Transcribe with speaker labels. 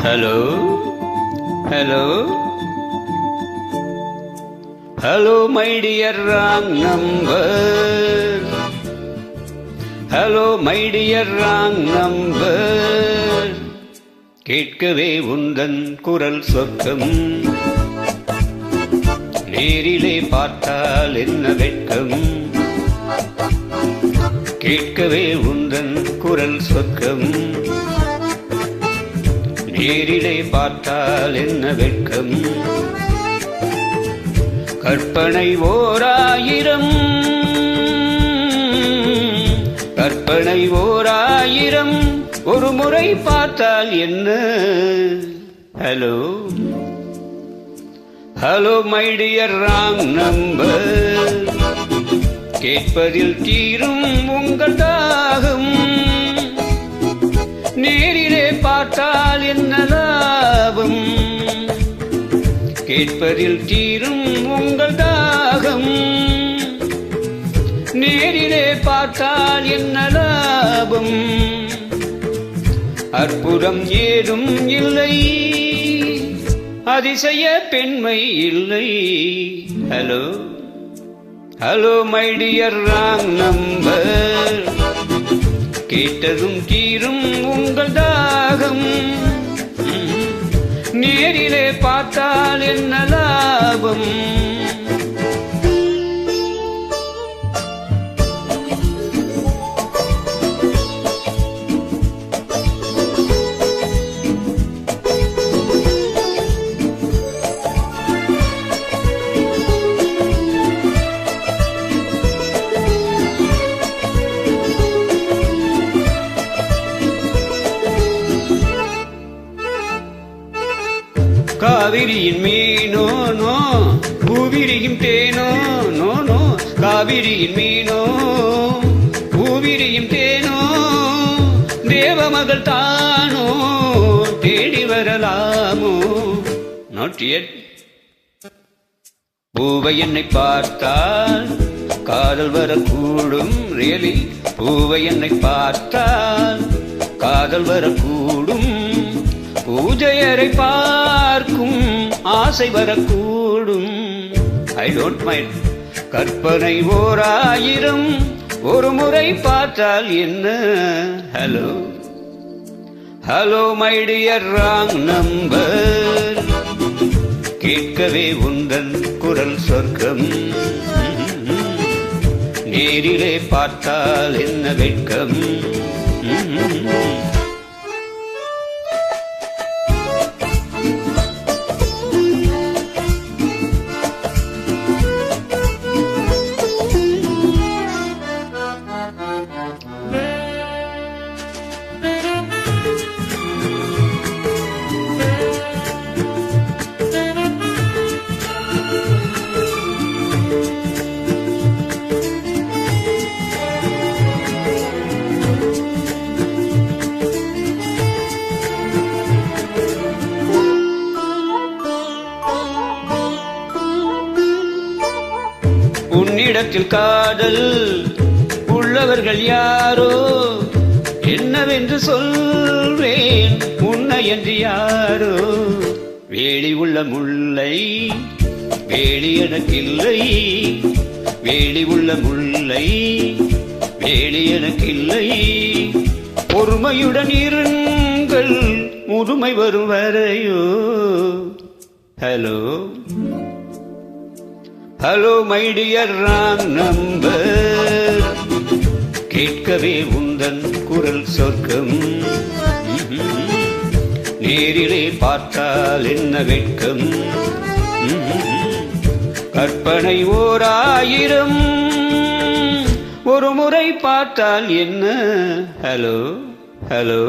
Speaker 1: Hello, hello, hello, my dear wrong number. Hello, my dear wrong number. கேட்கவே உந்தன் குரல் சொர்க்கம், நேரிலே பார்த்தால் என்ன வெட்கம். கேட்கவே உந்தன் குரல் சொர்க்கம், நேரிலே பார்த்தால் என்ன வெட்கம். கற்பனை ஓராயிரம், கற்பனை ஓராயிரம், ஒரு முறை பார்த்தால் என்ன. Hello hello my dear wrong number. கேட்பதில் தீரும் உங்கள் தாகம், நேரிலே பார்த்தால் என்ன லாபம். கேட்பதில் தீரும் உங்கள் தாகம், நேரிலே பார்த்தால் என்ன லாபம். அற்புதம் ஏதும் இல்லை, அதிசய பெண்மை இல்லை. Hello hello my dear wrong number. கேட்டதும் தீரும் உங்கள் தாகம், நேரிலே பார்த்தால் என்ன லாபம். காவிரியின் மீனோ நோ, பூவிரியும் தேனோ நோ நோ. காவிரியின் மீனோ, பூவிரியும் தேனோ, தேவமகள் தானோ, தேடி வரலாமோ. Not yet. பூவை என்னை பார்த்தால் காதல் வரக்கூடும். ரியலி பூவை என்னை பார்த்தால் காதல் வரக்கூடும். பூஜையரை பார்க்கும் ஆசை வரக்கூடும். I don't mind. கற்பனை ஓராயிரம், ஒரு முறை பார்த்தால் என்ன. Hello hello my dear wrong number. கேட்கவே உந்தன் குரல் சொர்க்கம், நேரிலே பார்த்தால் என்ன வெட்கம். உன்னிடத்தில் காதல் உள்ளவர்கள் யாரோ, என்னவென்று சொல்வேன் உன்னை என்று யாரோ. வேலி உள்ள முல்லை வேலி எனக்கில்லை, வேலி உள்ள முல்லை வேலி எனக்கில்லை. பொறுமையுடன் இருங்கள் முதுமை வரும் வரையோ. Hello hello my dear wrong number. கேட்கவே உந்தன் குரல் சொர்க்கம், நேரிலே பார்த்தால் என்ன வெட்கம். கற்பனை ஓராயிரம், ஒரு முறை பார்த்தால் என்ன. Hello hello